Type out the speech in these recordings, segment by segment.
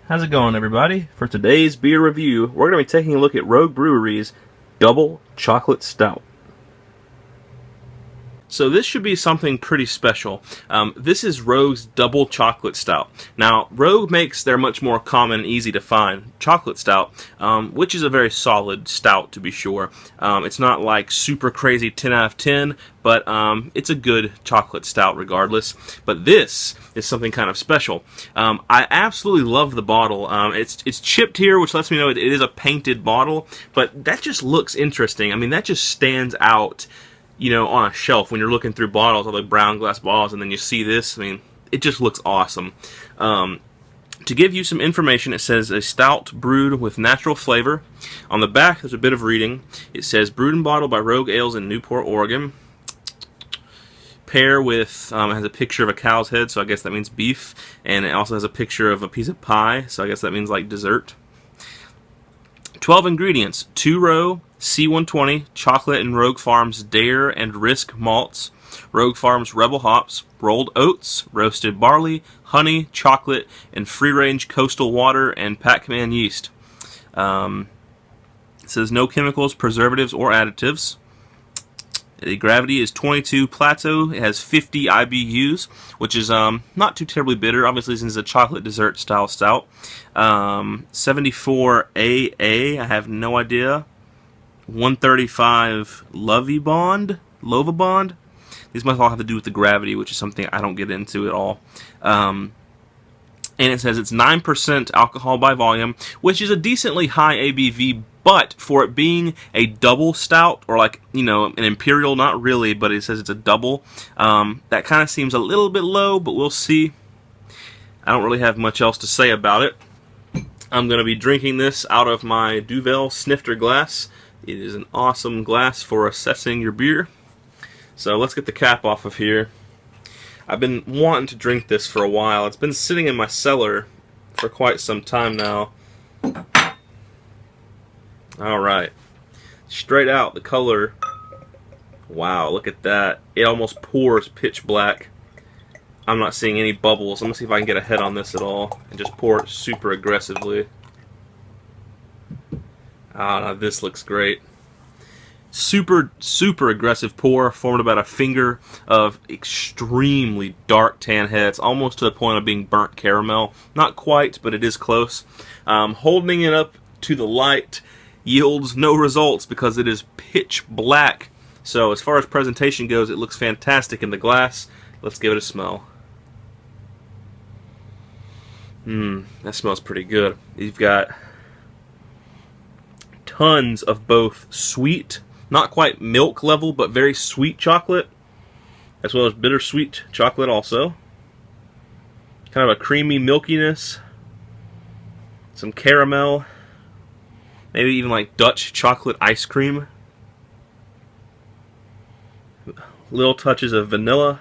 How's it going, everybody? For today's beer review, we're going to be taking a look at Rogue Brewery's Double Chocolate Stout. So this should be something pretty special. This is Rogue's Double Chocolate Stout. Now, Rogue makes their much more common and easy to find chocolate stout, which is a very solid stout to be sure. It's not like super crazy 10 out of 10, but it's a good chocolate stout regardless. But this is something kind of special. I absolutely love the bottle. It's chipped here, which lets me know it is a painted bottle, but that just looks interesting. I mean, that just stands out, you know, on a shelf when you're looking through bottles, all the brown glass bottles, and then you see this. I mean, it just looks awesome. To give you some information, it says a stout brewed with natural flavor. On the back, there's a bit of reading. It says brewed and bottled by Rogue Ales in Newport, Oregon. Pair with, it has a picture of a cow's head, so I guess that means beef. And it also has a picture of a piece of pie, so I guess that means like dessert. 12 ingredients: 2-row C120 chocolate and Rogue Farms Dare and Risk malts, Rogue Farms Rebel hops, rolled oats, roasted barley, honey, chocolate, and free-range coastal water and Pac-Man yeast. It says no chemicals, preservatives, or additives. The gravity is 22 plateau. It has 50 IBUs, which is not too terribly bitter, obviously, since it's a chocolate dessert style stout. 74 AA, I have no idea. 135 Lovibond. These must all have to do with the gravity, which is something I don't get into at all. And it says it's 9% alcohol by volume, which is a decently high ABV, but for it being a double stout, or like, you know, an imperial, not really, but it says it's a double, that kind of seems a little bit low, but we'll see. I don't really have much else to say about it. I'm going to be drinking this out of my Duvel snifter glass. It is an awesome glass for assessing your beer. So let's get the cap off of here. I've been wanting to drink this for a while. It's been sitting in my cellar for quite some time now. Alright. Straight out, the color. Wow, look at that. It almost pours pitch black. I'm not seeing any bubbles. I'm going to see if I can get a head on this at all and just pour it super aggressively. Ah, now this looks great. Super aggressive pour, formed about a finger of extremely dark tan heads, almost to the point of being burnt caramel. Not quite, but it is close. Holding it up to the light yields no results because it is pitch black. So as far as presentation goes, it looks fantastic in the glass. Let's give it a smell. That smells pretty good. You've got tons of both sweet, not quite milk level, but very sweet chocolate, as well as bittersweet chocolate also. Kind of a creamy milkiness, some caramel, maybe even like Dutch chocolate ice cream. Little touches of vanilla,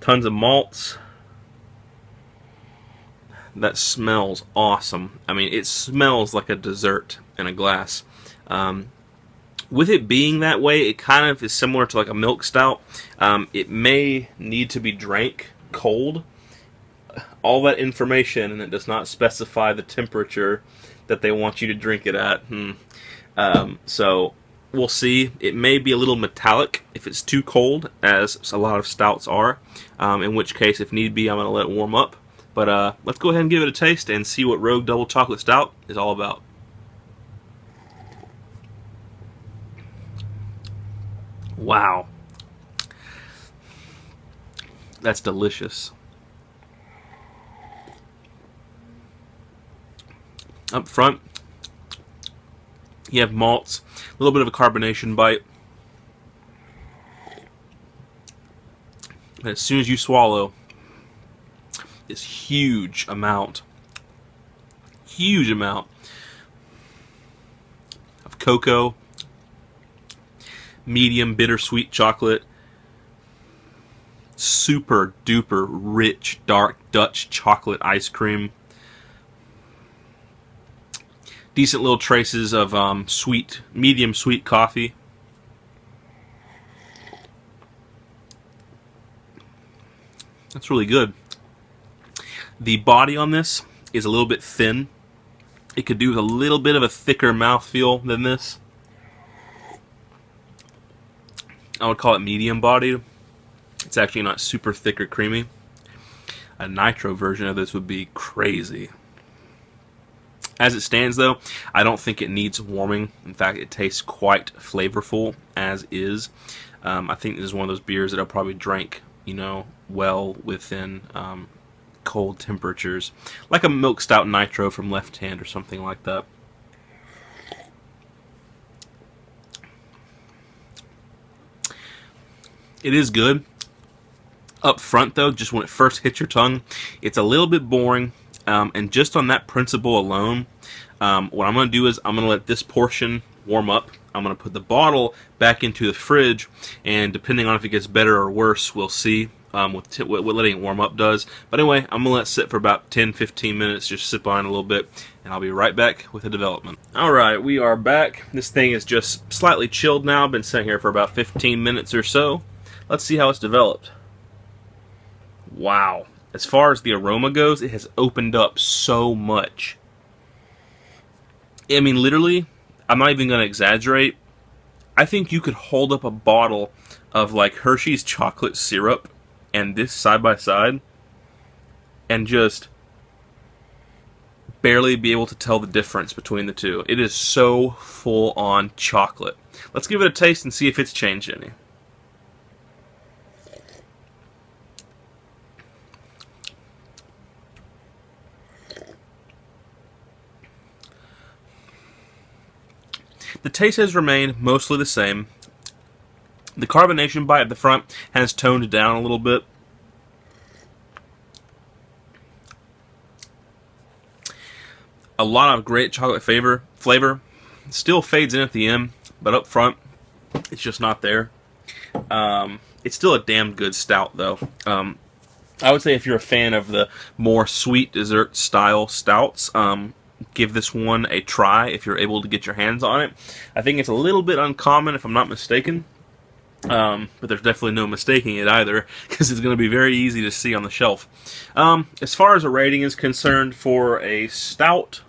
tons of malts. That smells awesome. I mean, it smells like a dessert in a glass. With it being that way, it kind of is similar to like a milk stout. It may need to be drank cold. All that information, and it does not specify the temperature that they want you to drink it at. So we'll see. It may be a little metallic if it's too cold, as a lot of stouts are. In which case, if need be, I'm going to let it warm up. But let's go ahead and give it a taste and see what Rogue Double Chocolate Stout is all about. Wow. That's delicious. Up front, you have malts, a little bit of a carbonation bite. And as soon as you swallow, this huge amount of cocoa, medium bittersweet chocolate, super duper rich dark Dutch chocolate ice cream, decent little traces of sweet, medium sweet coffee. That's really good. The body on this is a little bit thin. It could do with a little bit of a thicker mouthfeel than this. I would call it medium bodied. It's actually not super thick or creamy. A nitro version of this would be crazy. As it stands, though, I don't think it needs warming. In fact, it tastes quite flavorful as is. I think this is one of those beers that I'll probably drink, you know, well within cold temperatures, like a milk stout nitro from Left Hand or something like that. It is good. Up front, though, just when it first hits your tongue, it's a little bit boring. And just on that principle alone, what I'm going to do is I'm going to let this portion warm up. I'm going to put the bottle back into the fridge, and depending on if it gets better or worse, we'll see what letting it warm up does. But anyway, I'm going to let it sit for about 10-15 minutes, just sip on it a little bit, and I'll be right back with the development. Alright, we are back. This thing is just slightly chilled now. Been sitting here for about 15 minutes or so. Let's see how it's developed. Wow. As far as the aroma goes, it has opened up so much. I mean, literally, I'm not even going to exaggerate. I think you could hold up a bottle of like Hershey's chocolate syrup and this side by side and just barely be able to tell the difference between the two. It is so full on chocolate. Let's give it a taste and see if it's changed any. The taste has remained mostly the same. The carbonation bite at the front has toned down a little bit. A lot of great chocolate flavor. Still fades in at the end, but up front, it's just not there. It's still a damn good stout, though. I would say if you're a fan of the more sweet dessert style stouts, give this one a try if you're able to get your hands on it. I think it's a little bit uncommon, if I'm not mistaken. But there's definitely no mistaking it either, because it's going to be very easy to see on the shelf. As far as a rating is concerned for a stout,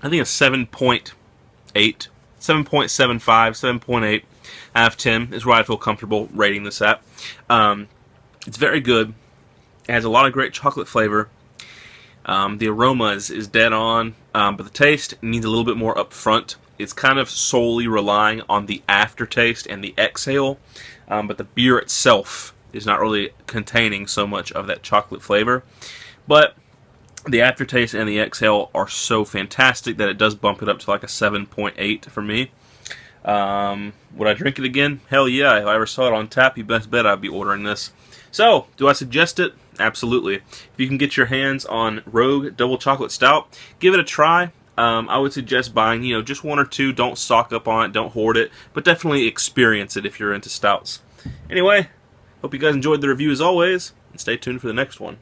I think a 7.8, 7.75, 7.8 out of 10 is where I feel comfortable rating this at. It's very good. It has a lot of great chocolate flavor. The aroma is dead on, but the taste needs a little bit more up front. It's kind of solely relying on the aftertaste and the exhale, but the beer itself is not really containing so much of that chocolate flavor. But the aftertaste and the exhale are so fantastic that it does bump it up to like a 7.8 for me. Would I drink it again? Hell yeah. If I ever saw it on tap, you best bet I'd be ordering this. So, do I suggest it? Absolutely. If you can get your hands on Rogue Double Chocolate Stout, give it a try. I would suggest buying, just one or two. Don't stock up on it. Don't hoard it. But definitely experience it if you're into stouts. Anyway, hope you guys enjoyed the review as always, and stay tuned for the next one.